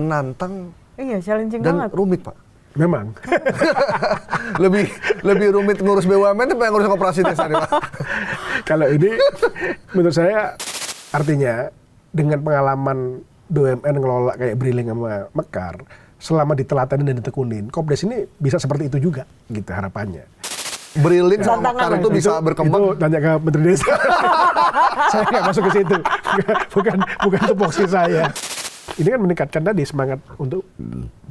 menantang Iya, challenging dan banget. rumit, Pak. Memang. lebih rumit ngurus BUMN apa yang ngurus koperasi desa nih, Pak? Kalau ini menurut saya artinya dengan pengalaman BUMN ngelola kayak Briling sama Mekar, selama ditelatenin dan ditekunin, Kopdes ini bisa seperti itu juga, gitu harapannya. Briling sama Mekar itu bisa berkembang. Itu tanya ke Menteri Desa. Saya nggak masuk ke situ. bukan tupoksi saya. Ini kan meningkatkan tadi semangat untuk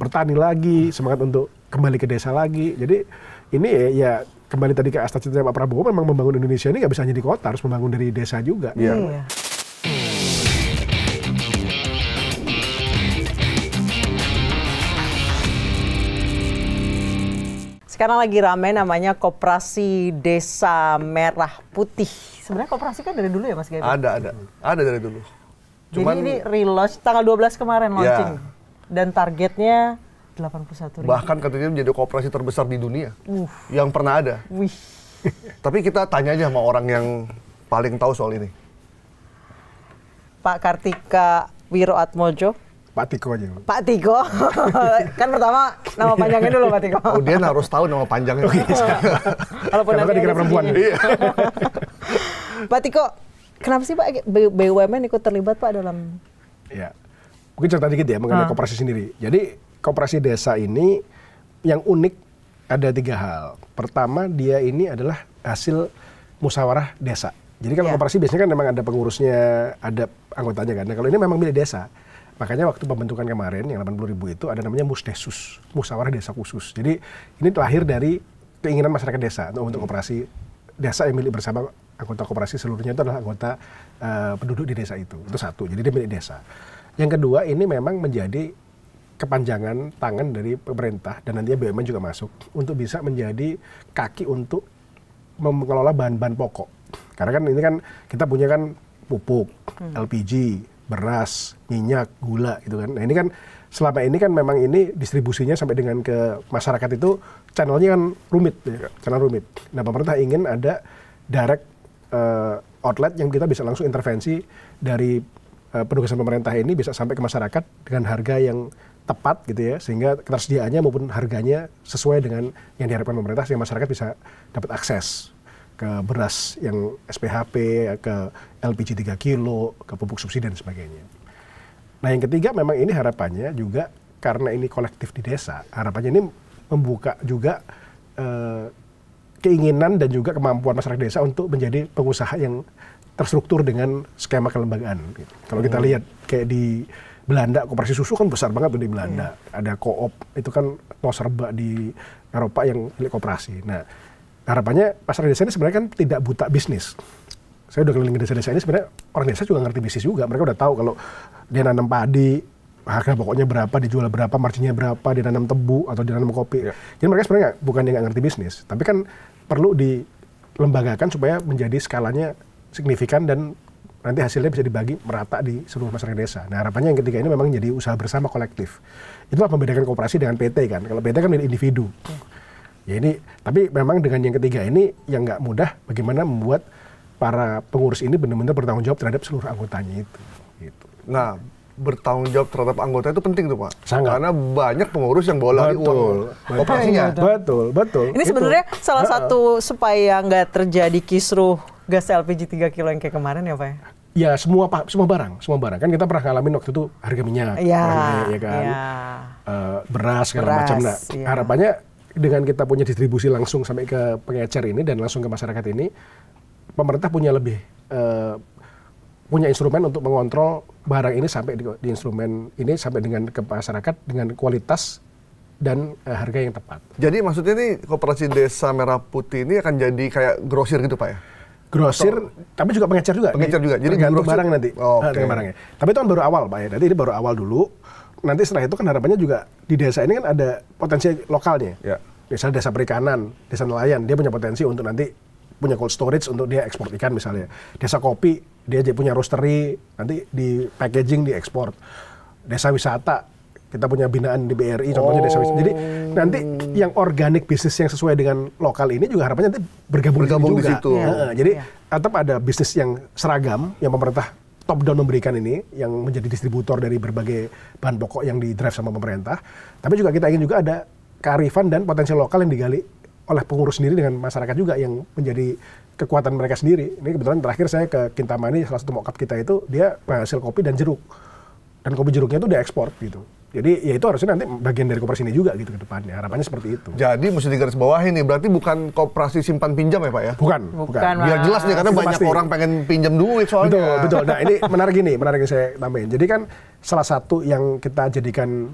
bertani lagi, semangat untuk kembali ke desa lagi. Jadi ini ya kembali tadi ke cita-cita Pak Prabowo, memang membangun Indonesia ini nggak bisa hanya di kota, harus membangun dari desa juga. Iya. Sekarang lagi ramai namanya Koperasi Desa Merah Putih. Sebenarnya koperasi kan dari dulu ya Mas Gaby? Ada dari dulu. Jadi ini relaunch tanggal 12 kemarin launching. Ya. Dan targetnya 81.000. Bahkan katanya menjadi koperasi terbesar di dunia yang pernah ada. Wih. Tapi kita tanya aja sama orang yang paling tahu soal ini. Pak Kartika Wiroatmojo. Pak Tiko aja. Pak Tiko. Kan pertama nama panjangnya dulu Pak Tiko. Audien harus tahu nama panjangnya. Walaupun Karena dikira perempuan. Iya. Pak Tiko, kenapa sih Pak BUMN ikut terlibat Pak dalam? Ya, mungkin cerita dikit ya mengenai koperasi sendiri. Jadi koperasi desa ini yang unik ada 3 hal. Pertama, dia ini adalah hasil musyawarah desa. Jadi kalau koperasi biasanya kan memang ada pengurusnya, ada anggotanya kan. Nah kalau ini memang milik desa. Makanya waktu pembentukan kemarin yang 80.000 itu ada namanya Musdesus, musyawarah desa khusus. Jadi ini lahir dari keinginan masyarakat desa untuk koperasi desa yang milik bersama. Anggota koperasi seluruhnya itu adalah anggota penduduk di desa itu. Itu satu, jadi dia milik desa. Yang kedua, ini memang menjadi kepanjangan tangan dari pemerintah dan nantinya BUMN juga masuk untuk bisa menjadi kaki untuk mengelola bahan-bahan pokok. Karena kan ini kan kita punya kan pupuk, LPG, beras, minyak, gula gitu kan. Nah ini kan selama ini kan memang ini distribusinya sampai dengan ke masyarakat itu channelnya kan rumit, channel rumit. Nah pemerintah ingin ada direct outlet yang kita bisa langsung intervensi dari penugasan pemerintah ini bisa sampai ke masyarakat dengan harga yang tepat gitu ya, sehingga ketersediaannya maupun harganya sesuai dengan yang diharapkan pemerintah sehingga masyarakat bisa dapat akses ke beras yang SPHP, ke LPG 3 kilo, ke pupuk subsidi dan sebagainya. Nah yang ketiga memang ini harapannya juga karena ini kolektif di desa, harapannya ini membuka juga keinginan dan juga kemampuan masyarakat desa untuk menjadi pengusaha yang terstruktur dengan skema kelembagaan. Gitu. Kalau kita lihat kayak di Belanda, koperasi susu kan besar banget tuh di Belanda. Ada Coop, itu kan Noserba di Eropa yang milik koperasi. Nah, harapannya masyarakat desa ini sebenarnya kan tidak buta bisnis. Saya udah keliling ke desa-desa ini, sebenarnya orang desa juga ngerti bisnis juga. Mereka udah tahu kalau dia nanam padi, harga pokoknya berapa, dijual berapa, marginnya berapa, dia nanam tebu atau dia nanam kopi. Jadi mereka sebenarnya bukan yang nggak ngerti bisnis, tapi kan perlu dilembagakan supaya menjadi skalanya signifikan dan nanti hasilnya bisa dibagi merata di seluruh masyarakat desa. Nah harapannya yang ketiga ini memang jadi usaha bersama kolektif. Itulah membedakan koperasi dengan PT kan. Kalau PT kan milik individu. Ya ini, tapi memang dengan yang ketiga ini yang nggak mudah bagaimana membuat para pengurus ini benar-benar bertanggung jawab terhadap seluruh anggotanya itu. Gitu. Nah, bertanggung jawab terhadap anggota itu penting tuh Pak. Sangat. Karena banyak pengurus yang bola di uang koperasinya. Betul. Ini sebenarnya salah satu supaya nggak terjadi kisruh gas LPG 3 kilo yang kayak kemarin ya Pak ya? Ya semua barang. Kan kita pernah ngalamin waktu itu harga minyak, ya kan, beras segala macam. Nah, harapannya dengan kita punya distribusi langsung sampai ke pengecer ini dan langsung ke masyarakat ini, pemerintah punya lebih punya instrumen untuk mengontrol barang ini sampai di instrumen ini sampai dengan ke masyarakat dengan kualitas dan harga yang tepat. Jadi maksudnya nih koperasi Desa Merah Putih ini akan jadi kayak grosir gitu Pak ya? Grosir, tapi juga pengecer juga. Pengecer juga. Jadi tergantung barang nanti. Okay. Barangnya. Tapi itu kan baru awal Pak ya. Nanti ini baru awal dulu. Nanti setelah itu kan harapannya juga di desa ini kan ada potensi lokalnya. Ya. Misalnya desa perikanan, desa nelayan, dia punya potensi untuk nanti punya cold storage untuk dia ekspor ikan misalnya. Desa kopi, dia punya roastery, nanti di packaging, di ekspor. Desa wisata, kita punya binaan di BRI, contohnya desa wisata. Jadi nanti yang organik bisnis yang sesuai dengan lokal ini juga harapannya nanti bergabung di situ. Jadi tetap ada bisnis yang seragam, yang pemerintah top down memberikan ini, yang menjadi distributor dari berbagai bahan pokok yang di drive sama pemerintah. Tapi juga kita ingin juga ada kearifan dan potensi lokal yang digali oleh pengurus sendiri dengan masyarakat juga yang menjadi kekuatan mereka sendiri. Ini kebetulan terakhir saya ke Kintamani, salah satu mock-up kita itu dia penghasil kopi dan jeruk. Dan kopi jeruknya itu diekspor gitu. Jadi ya itu harusnya nanti bagian dari koperasi ini juga gitu ke depannya. Harapannya seperti itu. Jadi mesti digaris bawahi nih, berarti bukan koperasi simpan pinjam ya Pak ya? Bukan. Biar jelas nih, karena Itu banyak pasti. orang pengen pinjam duit soalnya. Betul. Nah ini menarik saya tambahin. Jadi kan salah satu yang kita jadikan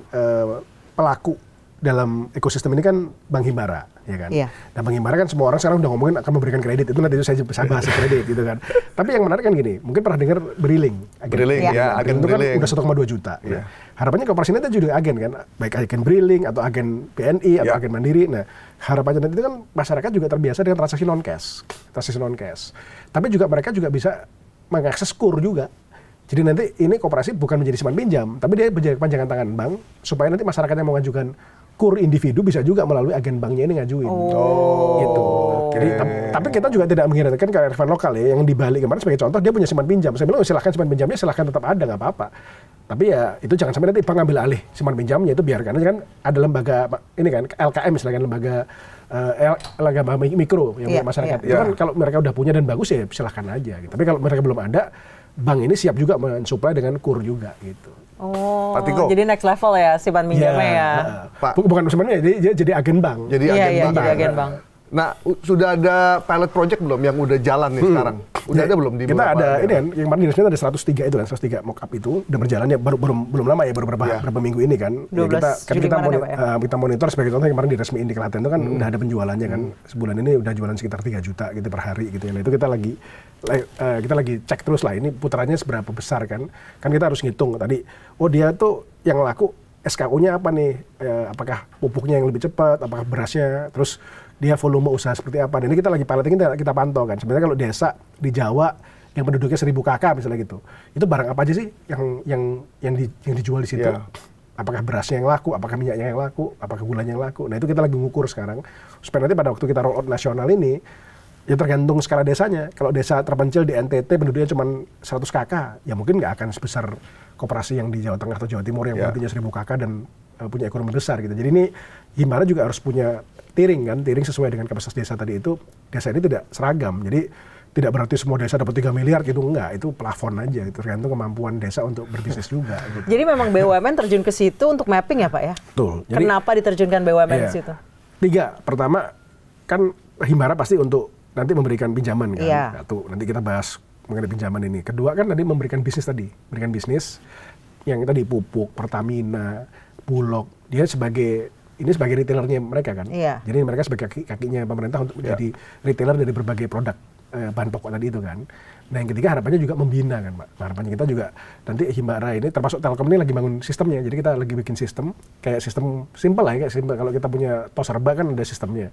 pelaku dalam ekosistem ini kan Bank Himbara, ya kan? Iya. Nah Bank Himbara kan semua orang sekarang udah ngomongin akan memberikan kredit, itu nanti saya bahas kredit gitu kan. Tapi yang menarik kan gini, mungkin pernah dengar Briling. Briling, ya, agen itu kan Briling. udah 1,2 juta. Iya. Ya. Harapannya koperasi ini juga agen kan, baik agen Briling atau agen BNI atau agen Mandiri. Nah harapannya nanti itu kan masyarakat juga terbiasa dengan transaksi non cash. Tapi juga mereka juga bisa mengakses KUR juga. Jadi nanti ini koperasi bukan menjadi simpan pinjam, tapi dia menjadi panjangan tangan bank supaya nanti masyarakat yang mau mengajukan KUR individu bisa juga melalui agen banknya ini ngajuin. Gitu. Jadi tapi kita juga tidak menghindarkan kearifan lokal ya, yang di Bali kemarin sebagai contoh dia punya simpan pinjam. Saya bilang silahkan simpan pinjamnya, silahkan tetap ada, nggak apa-apa. Tapi ya itu jangan sampai nanti bank ngambil alih simpan pinjamnya, itu biarkan aja kan ada lembaga ini kan LKM misalnya lembaga mikro yang punya masyarakat. Itu kan kalau mereka udah punya dan bagus ya silahkan aja. Gitu. Tapi kalau mereka belum ada, bank ini siap juga mensuplai dengan KUR juga gitu. Oh, jadi next level ya simpan pinjamnya ya. Pak. Bukan sebenarnya jadi agen bank. Jadi agen bank. Nah, sudah ada pilot project belum yang udah jalan nih sekarang? Udah ada belum di kita ada ini kan yang kemarin diresmikan ada 103 itu kan, 103 mock up itu udah berjalan ya belum lama ya, baru berapa minggu ini kan. 12 kita monitor sebagai contoh yang kemarin diresmiin di Klaten itu kan udah ada penjualannya kan. Sebulan ini udah jualan sekitar 3 juta gitu per hari gitu ya. Nah, itu kita lagi cek terus lah ini putarannya seberapa besar kan. Kan kita harus ngitung tadi, oh dia tuh yang laku SKU-nya apa nih? Apakah pupuknya yang lebih cepat, apakah berasnya, terus dia volume usaha seperti apa. Dan ini kita lagi piloting, kita pantau kan. Sebenarnya kalau desa di Jawa yang penduduknya 1000 KK misalnya gitu, itu barang apa aja sih yang dijual di situ? Yeah. Apakah berasnya yang laku, apakah minyaknya yang laku, apakah gulanya yang laku. Nah itu kita lagi ngukur sekarang. Supaya nanti pada waktu kita roll out nasional ini, ya tergantung skala desanya. Kalau desa terpencil di NTT penduduknya cuma 100 KK, ya mungkin nggak akan sebesar koperasi yang di Jawa Tengah atau Jawa Timur yang penduduknya 1000 KK dan punya ekonomi besar gitu. Jadi ini Himbara juga harus punya tiring sesuai dengan kapasitas desa tadi itu. Desa ini tidak seragam, jadi tidak berarti semua desa dapat 3 miliar gitu, enggak. Itu plafon aja, itu tergantung kemampuan desa untuk berbisnis juga. Gitu. Jadi memang BUMN terjun ke situ untuk mapping ya Pak ya? Betul. Jadi, kenapa diterjunkan BUMN ke situ? 3, pertama kan Himbara pasti untuk nanti memberikan pinjaman kan. Iya. Satu, nanti kita bahas mengenai pinjaman ini. Kedua kan tadi memberikan bisnis yang tadi pupuk, Pertamina, Bulog, dia sebagai retailernya mereka kan. Iya. Jadi mereka sebagai kakinya pemerintah untuk menjadi retailer dari berbagai produk bahan pokok tadi itu kan. Nah yang ketiga harapannya juga membina kan Pak. Harapannya kita juga nanti Himbara ini termasuk Telkom ini lagi bangun sistemnya. Jadi kita lagi bikin sistem kayak sistem simple lah ya, kayak simple. Kalau kita punya tos serba kan ada sistemnya.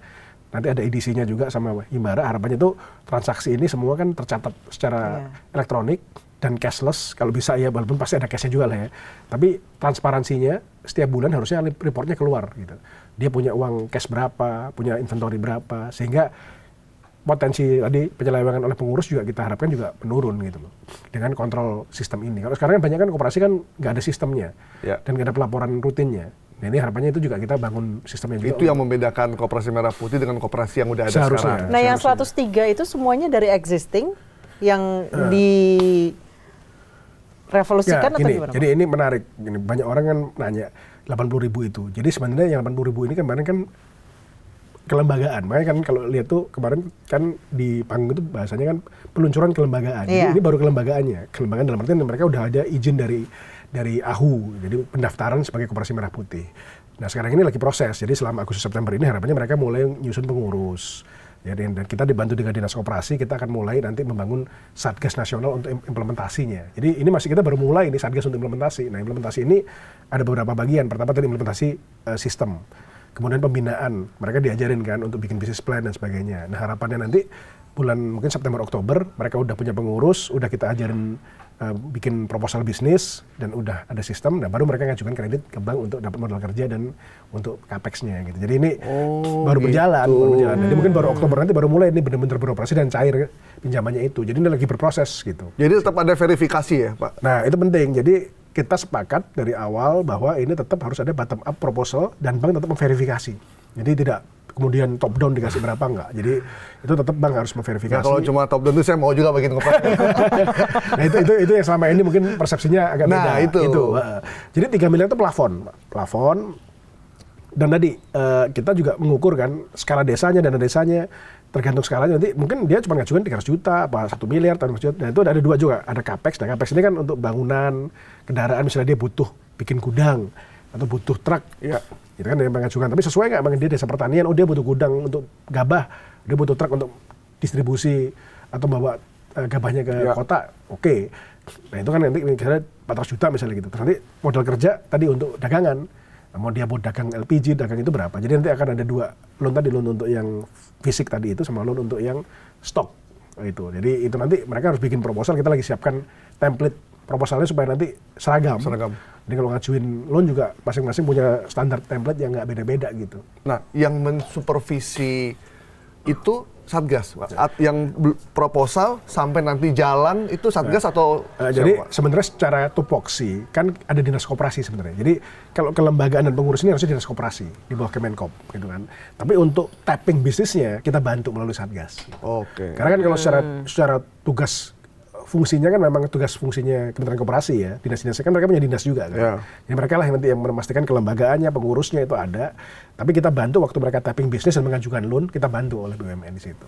Nanti ada EDC-nya juga sama Himbara. Harapannya itu transaksi ini semua kan tercatat secara elektronik dan cashless kalau bisa ya, walaupun pasti ada cashnya juga lah ya. Tapi transparansinya setiap bulan harusnya reportnya keluar gitu. Dia punya uang cash berapa, punya inventory berapa, sehingga potensi tadi penyelewengan oleh pengurus juga kita harapkan juga menurun gitu loh dengan kontrol sistem ini. Kalau sekarang kan banyak kan koperasi kan nggak ada sistemnya dan nggak ada pelaporan rutinnya. Nah ini harapannya itu juga kita bangun sistemnya juga. Itu yang membedakan Koperasi Merah Putih dengan koperasi yang udah ada sekarang. Nah yang 103 itu semuanya dari existing yang direvolusikan atau gimana? Jadi ini menarik. Banyak orang kan nanya 80.000 itu. Jadi sebenarnya yang 80.000 ini kemarin kan kelembagaan. Makanya kan kalau lihat tuh kemarin kan di panggung itu bahasanya kan peluncuran kelembagaan. Jadi ini baru kelembagaannya. Kelembagaan dalam artian mereka udah ada izin dari AHU. Jadi pendaftaran sebagai Koperasi Merah Putih. Nah sekarang ini lagi proses. Jadi selama Agustus September ini harapannya mereka mulai nyusun pengurus. Jadi, dan kita dibantu dengan Dinas Koperasi, kita akan mulai nanti membangun Satgas Nasional untuk implementasinya. Jadi ini masih kita baru mulai ini Satgas untuk implementasi. Nah implementasi ini ada beberapa bagian. Pertama tadi implementasi sistem. Kemudian pembinaan, mereka diajarin kan untuk bikin business plan dan sebagainya. Nah harapannya nanti bulan mungkin September Oktober mereka udah punya pengurus, udah kita ajarin bikin proposal bisnis dan udah ada sistem, dan baru mereka ngajukan kredit ke bank untuk dapat modal kerja dan untuk capex-nya gitu. Jadi ini baru berjalan. Jadi mungkin baru Oktober nanti baru mulai ini benar-benar beroperasi dan cair pinjamannya itu. Jadi ini lagi berproses gitu. Jadi tetap ada verifikasi ya, Pak? Nah, itu penting. Jadi kita sepakat dari awal bahwa ini tetap harus ada bottom up proposal dan bank tetap memverifikasi. Jadi tidak kemudian top down dikasih berapa, enggak. Jadi itu tetap bank harus memverifikasi. Nah, kalau cuma top down itu saya mau juga bikin koperasi. Nah itu yang selama ini mungkin persepsinya agak beda. Nah itu. Jadi 3 miliar itu plafon. Dan tadi kita juga mengukur kan skala desanya, dana desanya, tergantung skalanya. Nanti mungkin dia cuma ngajukan 300 juta, apa 1 miliar, atau 1 juta. Nah itu ada 2 juga, ada capex. Nah capex ini kan untuk bangunan, kendaraan, misalnya dia butuh bikin gudang atau butuh truk, ya itu kan yang mengajukan. Tapi sesuai nggak dengan dia desa pertanian? Oh dia butuh gudang untuk gabah, dia butuh truk untuk distribusi atau bawa gabahnya ke kota. Oke. Nah itu kan nanti misalnya 400 juta misalnya gitu. Terus nanti modal kerja tadi untuk dagangan. Nah, mau dia buat dagang LPG, dagang itu berapa? Jadi nanti akan ada 2 loan tadi, loan untuk yang fisik tadi itu sama loan untuk yang stok itu. Jadi itu nanti mereka harus bikin proposal. Kita lagi siapkan template proposalnya supaya nanti seragam. Jadi kalau ngajuin loan juga masing-masing punya standar template yang nggak beda-beda gitu. Nah, yang mensupervisi itu Satgas, Pak. Yang proposal sampai nanti jalan itu Satgas atau jadi sebenarnya secara tupoksi kan ada dinas koperasi sebenarnya. Jadi kalau kelembagaan dan pengurus ini harusnya dinas koperasi di bawah Kemenkop gitu kan. Tapi untuk tapping bisnisnya kita bantu melalui Satgas. Oke. Karena kan kalau secara tugas fungsinya kan memang tugas fungsinya Kementerian Koperasi ya, dinas-dinasnya kan mereka punya dinas juga kan. Jadi mereka lah yang nanti yang memastikan kelembagaannya, pengurusnya itu ada. Tapi kita bantu waktu mereka tapping bisnis dan mengajukan loan, kita bantu oleh BUMN di situ.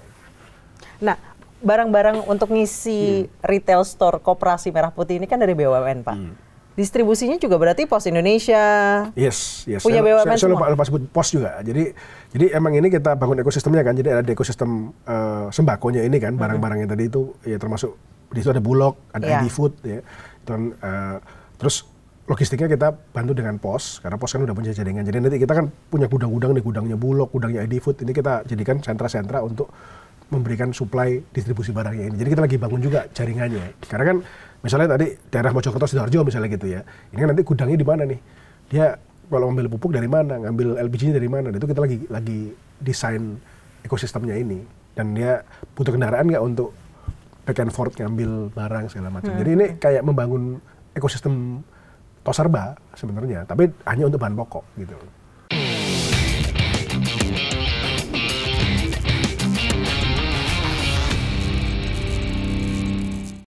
Nah, barang-barang untuk ngisi retail store Koperasi Merah Putih ini kan dari BUMN, Pak. Distribusinya juga berarti Pos Indonesia. Yes. Punya BUMN saya semua. lupa sebut Pos juga. Jadi emang ini kita bangun ekosistemnya kan. Jadi ada ekosistem sembakonya ini kan, barang-barangnya tadi itu ya termasuk di situ ada Bulog, ada ID Food ya. Dan terus logistiknya kita bantu dengan Pos, karena Pos kan udah punya jaringan. Jadi nanti kita kan punya gudang-gudang nih, gudangnya Bulog, gudangnya ID Food. Ini kita jadikan sentra-sentra untuk memberikan supply distribusi barangnya ini. Jadi kita lagi bangun juga jaringannya. Karena kan misalnya tadi daerah Mojokerto, Sidoarjo misalnya gitu ya. Ini kan nanti gudangnya di mana nih? Dia kalau ngambil pupuk dari mana, ngambil LPG-nya dari mana? Itu kita lagi desain ekosistemnya ini. Dan dia butuh kendaraan nggak untuk back and forth ngambil barang segala macam. Jadi ini kayak membangun ekosistem toserba sebenarnya, tapi hanya untuk bahan pokok gitu.